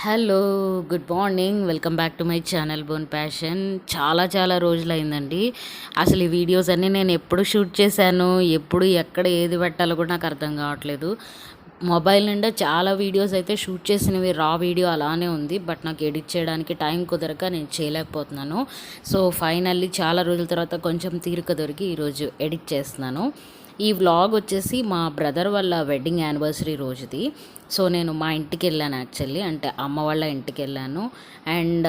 Hello, good morning. Welcome back to my channel bone passion. చాలా రోజులైందండి. అసలు ఈ videos అన్నీ నేను ఎప్పుడు షూట్ చేశాను, ఎప్పుడు ఎక్కడ ఏది పెట్టాలో కూడా నాకు అర్థం కావట్లేదు. మొబైల్ నిండా చాలా వీడియోస్ అయితే షూట్ చేసినవి రా వీడియో అలానే ఉంది. బట్ నాకు ఎడిట్ చేయడానికి టైం కుదరక నేను చేయలేకపోతున్నాను. సో ఫైనల్లీ చాలా రోజుల తర్వాత కొంచెం తీరిక దొరికి ఈరోజు ఎడిట్ చేస్తున్నాను. ఈ వ్లాగ్ వచ్చేసి మా బ్రదర్ వాళ్ళ వెడ్డింగ్ యానివర్సరీ రోజుది. సో నేను మా ఇంటికి వెళ్ళాను, యాక్చువల్లీ అంటే అమ్మ వాళ్ళ ఇంటికి వెళ్ళాను. అండ్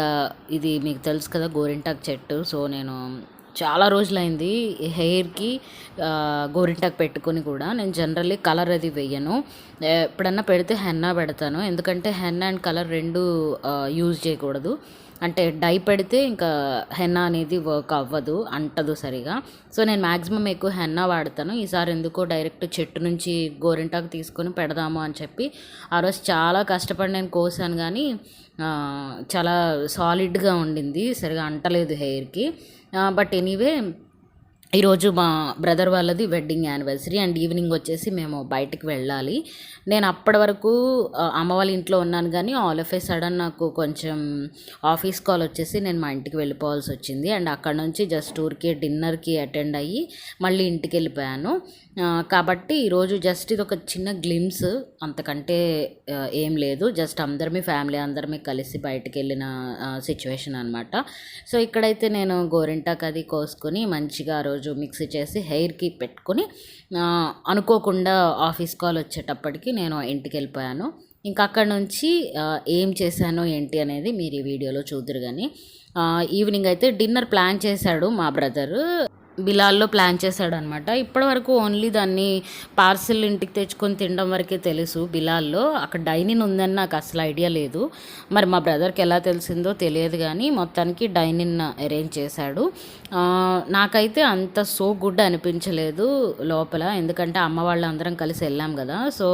ఇది మీకు తెలుసు కదా, గోరింటాకు చెట్టు. సో నేను చాలా రోజులైంది హెయిర్కి గోరింటాకు పెట్టుకొని కూడా. నేను జనరల్లీ కలర్ అది వేయను, ఎప్పుడన్నా పెడితే హెన్నా పెడతాను. ఎందుకంటే హెన్నా అండ్ కలర్ రెండు యూజ్ చేయకూడదు. అంటే డై పెడితే ఇంకా హెన్నా అనేది వర్క్ అవ్వదు, అంటదు సరిగా. సో నేను మ్యాక్సిమం ఎక్కువ హెన్నా వాడతాను. ఈసారి ఎందుకో డైరెక్ట్ చెట్టు నుంచి గోరింటాకు తీసుకొని పెడదాము అని చెప్పి ఆ రోజు చాలా కష్టపడి నేను కోసాను, కానీ చాలా సాలిడ్గా ఉండింది, సరిగా అంటలేదు హెయిర్కి. బట్ ఎనీవే, ఈరోజు మా బ్రదర్ వాళ్ళది వెడ్డింగ్ యానివర్సరీ అండ్ ఈవినింగ్ వచ్చేసి మేము బయటికి వెళ్ళాలి. నేను అప్పటి వరకు అమ్మ వాళ్ళ ఇంట్లో ఉన్నాను, కానీ ఆల్ ఆఫ్ ఏ సడన్ నాకు కొంచెం ఆఫీస్ కాల్ వచ్చేసి నేను మా ఇంటికి వెళ్ళిపోవాల్సి వచ్చింది. అండ్ అక్కడ నుంచి జస్ట్ ఊరికి డిన్నర్కి అటెండ్ అయ్యి మళ్ళీ ఇంటికి వెళ్ళిపోయాను. కాబట్టి ఈరోజు జస్ట్ ఇది ఒక చిన్న గ్లిమ్స్, అంతకంటే ఏం లేదు. జస్ట్ ఫ్యామిలీ అందరమీ కలిసి బయటికి వెళ్ళిన సిచ్యువేషన్ అనమాట. సో ఇక్కడైతే నేను గోరింటాకు అది కోసుకొని మంచిగా ఆ రోజు మిక్సీ చేసి హెయిర్కి పెట్టుకొని అనుకోకుండా ఆఫీస్ కాల్ వచ్చేటప్పటికి నేను ఇంటికి వెళ్ళిపోయాను. ఇంకా అక్కడ నుంచి ఏం చేశాను ఏంటి అనేది మీరు ఈ వీడియోలో చూద్దరు. కానీ ఈవినింగ్ అయితే డిన్నర్ ప్లాన్ చేశాడు మా బ్రదరు. బిలాల్లో ప్లాన్ చేశాడు అనమాట. ఇప్పటివరకు ఓన్లీ దాన్ని పార్సిల్ ఇంటికి తెచ్చుకొని తినడం వరకే తెలుసు. బిలాల్లో అక్కడ డైనింగ్ ఉందని నాకు అసలు ఐడియా లేదు. మరి మా బ్రదర్కి ఎలా తెలిసిందో తెలియదు, కానీ మొత్తానికి డైనింగ్ అరేంజ్ చేశాడు. నాకైతే అంత సో గుడ్ అనిపించలేదు లోపల, ఎందుకంటే అమ్మ వాళ్ళందరం కలిసి వెళ్ళాం కదా. సో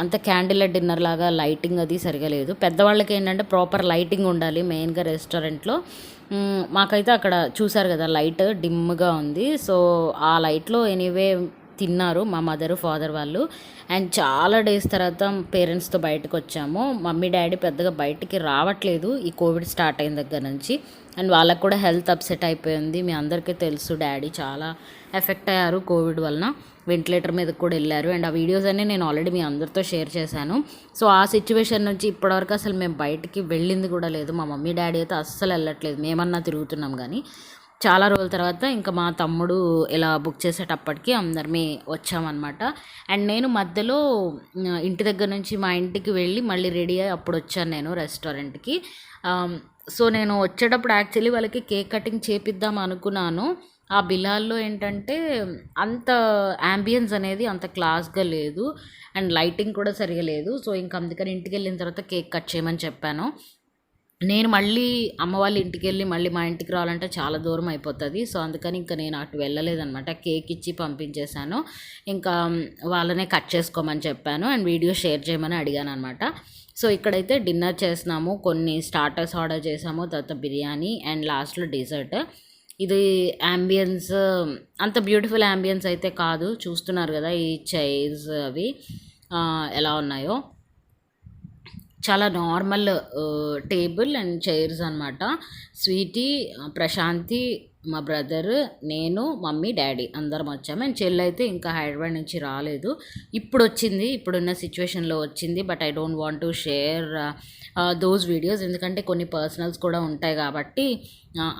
అంత క్యాండిల్ డిన్నర్ లాగా లైటింగ్ అది సరిగా లేదు. పెద్దవాళ్ళకి ఏంటంటే ప్రాపర్ లైటింగ్ ఉండాలి మెయిన్గా రెస్టారెంట్లో. మాకైతే అక్కడ చూసారు కదా, లైట్ డిమ్గా ఉంది. సో ఆ లైట్లో ఎనీవే తిన్నారు మా మదరు ఫాదర్ వాళ్ళు. అండ్ చాలా డేస్ తర్వాత పేరెంట్స్తో బయటకు వచ్చాము. మమ్మీ డాడీ పెద్దగా బయటికి రావట్లేదు ఈ కోవిడ్ స్టార్ట్ అయిన దగ్గర నుంచి. అండ్ వాళ్ళకు కూడా హెల్త్ అప్సెట్ అయిపోయింది. మీ అందరికీ తెలుసు, డాడీ చాలా ఎఫెక్ట్ అయ్యారు కోవిడ్ వలన. వెంటిలేటర్ మీద కూడా వెళ్ళారు. అండ్ ఆ వీడియోస్ అన్నీ నేను ఆల్రెడీ మీ అందరితో షేర్ చేశాను. సో ఆ సిచ్యువేషన్ నుంచి ఇప్పటివరకు అసలు మేము బయటికి వెళ్ళింది కూడా లేదు. మా మమ్మీ డాడీ అయితే అస్సలు వెళ్ళట్లేదు, మేమన్నా తిరుగుతున్నాం. కానీ చాలా రోజుల తర్వాత ఇంకా మా తమ్ముడు ఇలా బుక్ చేసేటప్పటికి అందరమే వచ్చామన్నమాట. అండ్ నేను మధ్యలో ఇంటి దగ్గర నుంచి మా ఇంటికి వెళ్ళి మళ్ళీ రెడీ అయ్యి అప్పుడు వచ్చాను నేను రెస్టారెంట్కి. సో నేను వచ్చేటప్పుడు యాక్చువల్లీ వాళ్ళకి కేక్ కటింగ్ చేపిద్దాం అనుకున్నాను. ఆ బిలాల్లో ఏంటంటే అంత యాంబియన్స్ అనేది అంత క్లాస్గా లేదు, అండ్ లైటింగ్ కూడా సరిగా లేదు. సో ఇంక అందుకని ఇంటికి వెళ్ళిన తర్వాత కేక్ కట్ చేయమని చెప్పాను. నేను మళ్ళీ అమ్మ వాళ్ళ ఇంటికి వెళ్ళి మళ్ళీ మా ఇంటికి రావాలంటే చాలా దూరం అయిపోతుంది. సో అందుకని ఇంకా నేను అటు వెళ్ళలేదనమాట. కేక్ ఇచ్చి పంపించేశాను. ఇంకా వాళ్ళనే కట్ చేసుకోమని చెప్పాను అండ్ వీడియో షేర్ చేయమని అడిగాను అనమాట. సో ఇక్కడైతే డిన్నర్ చేస్తున్నాము, కొన్ని స్టార్టర్స్ ఆర్డర్ చేసాము, తర్వాత బిర్యానీ అండ్ లాస్ట్లో డెజర్ట్. ఇది యాంబియన్స్ అంత బ్యూటిఫుల్ యాంబియన్స్ అయితే కాదు. చూస్తున్నారు కదా ఈ చైర్స్ అవి ఎలా ఉన్నాయో, చాలా నార్మల్ టేబుల్ అండ్ చైర్స్ అనమాట. స్వీటీ, ప్రశాంతి, మా బ్రదర్, నేను, మమ్మీ, డాడీ అందరం వచ్చాము. అండ్ చెల్లి అయితే ఇంకా హైదరాబాద్ నుంచి రాలేదు, ఇప్పుడు వచ్చింది, ఇప్పుడున్న సిచ్యువేషన్లో వచ్చింది. But I don't want to share those videos, ఎందుకంటే కొన్ని పర్సనల్స్ కూడా ఉంటాయి కాబట్టి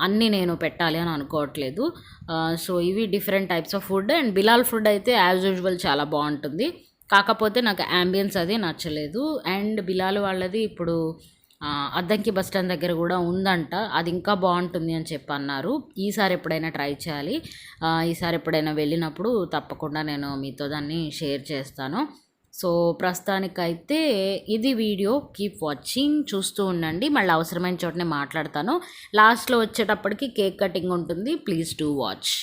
అన్నీ నేను పెట్టాలి అని అనుకోవట్లేదు. సో ఇవి different types of food. And Bilal food అయితే యాజ్ యూజువల్ చాలా బాగుంటుంది, కాకపోతే నాకు యాంబియన్స్ అది నచ్చలేదు. అండ్ బిలాల్ వాళ్ళది ఇప్పుడు అద్దంకి బస్ స్టాండ్ దగ్గర కూడా ఉందంట, అది ఇంకా బాగుంటుంది అని చెప్పి అన్నారు. ఈసారి ఎప్పుడైనా ట్రై చేయాలి. ఈసారి ఎప్పుడైనా వెళ్ళినప్పుడు తప్పకుండా నేను మీతో దాన్ని షేర్ చేస్తాను. సో ప్రస్తుతానికైతే ఇది వీడియో. కీప్ వాచింగ్, చూస్తూ ఉండండి. మళ్ళీ అవసరమైన చోటనే మాట్లాడతాను. లాస్ట్లో వచ్చేటప్పటికి కేక్ కటింగ్ ఉంటుంది. Please do watch.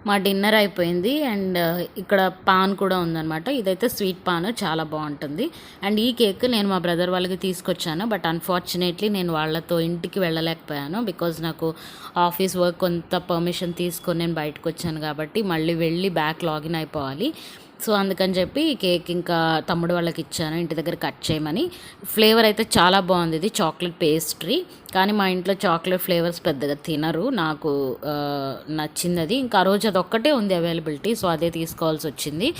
మా డిన్నర్ అయిపోయింది అండ్ ఇక్కడ పాన్ కూడా ఉందన్నమాట. ఇదైతే స్వీట్ పాన్ చాలా బాగుంటుంది. అండ్ ఈ కేక్ నేను మా బ్రదర్ వాళ్ళకి తీసుకొచ్చాను. బట్ అన్ఫార్చునేట్లీ నేను వాళ్ళతో ఇంటికి వెళ్ళలేకపోయాను. బికాజ్ నాకు ఆఫీస్ వర్క్ కొంత పర్మిషన్ తీసుకొని నేను బయటకు వచ్చాను కాబట్టి మళ్ళీ వెళ్ళి బ్యాక్ లాగిన్ అయిపోవాలి. సో అందుకని చెప్పి కేక్ ఇంకా తమ్ముడు వాళ్ళకి ఇచ్చాను ఇంటి దగ్గర కట్ చేయమని. ఫ్లేవర్ అయితే చాలా బాగుంది. ఇది చాక్లెట్ పేస్ట్రీ, కానీ మా ఇంట్లో చాక్లెట్ ఫ్లేవర్స్ పెద్దగా తినరు. నాకు నచ్చింది అది. ఇంకా ఆ రోజు అది ఒక్కటే ఉంది అవైలబిలిటీ, సో అదే తీసుకోవాల్సి వచ్చింది.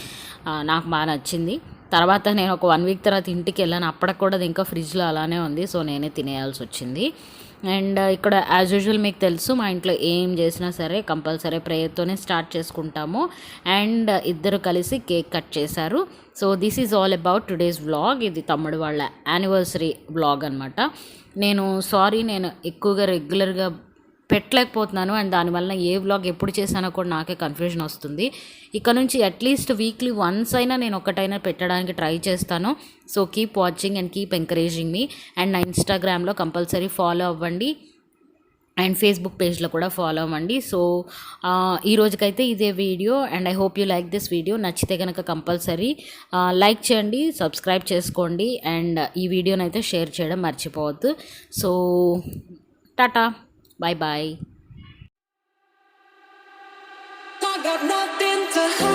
నాకు బాగా నచ్చింది. తర్వాత నేను ఒక 1 వీక్ తర్వాత ఇంటికి వెళ్ళాను. అప్పటికి కూడా అది ఇంకా ఫ్రిడ్జ్లో అలానే ఉంది. సో నేనే తినేయాల్సి వచ్చింది. అండ్ ఇక్కడ యాజ్ యూజువల్ మీకు తెలుసు మా ఇంట్లో ఏం చేసినా సరే కంపల్సరీ ప్రేయర్తోనే స్టార్ట్ చేసుకుంటాము. అండ్ ఇద్దరు కలిసి కేక్ కట్ చేశారు. So this is all about today's vlog. ఇది తమ్ముడు వాళ్ళ యానివర్సరీ వ్లాగ్ అనమాట. నేను ఎక్కువగా రెగ్యులర్గా పెట్టలేకపోతున్నాను. అండ్ దానివల్ల ఏ వ్లాగ్ ఎప్పుడు చేశానో కూడా నాకే కన్ఫ్యూజన్ వస్తుంది. ఇక నుంచి అట్లీస్ట్ వీక్లీ వన్స్ అయినా నేను ఒకటైనా పెట్టడానికి ట్రై చేస్తాను. So keep watching and keep encouraging me. And నా ఇన్స్టాగ్రామ్లో కంపల్సరీ ఫాలో అవ్వండి అండ్ ఫేస్బుక్ పేజ్లో కూడా ఫాలో అవ్వండి. సో ఈ రోజుకైతే ఇదే video and I hope you like this video. నచ్చితే కనుక కంపల్సరీ లైక్ చేయండి, సబ్స్క్రైబ్ చేసుకోండి అండ్ ఈ వీడియోనైతే షేర్ చేయడం మర్చిపోవద్దు. So Tata, bye bye. I got nothing to hide.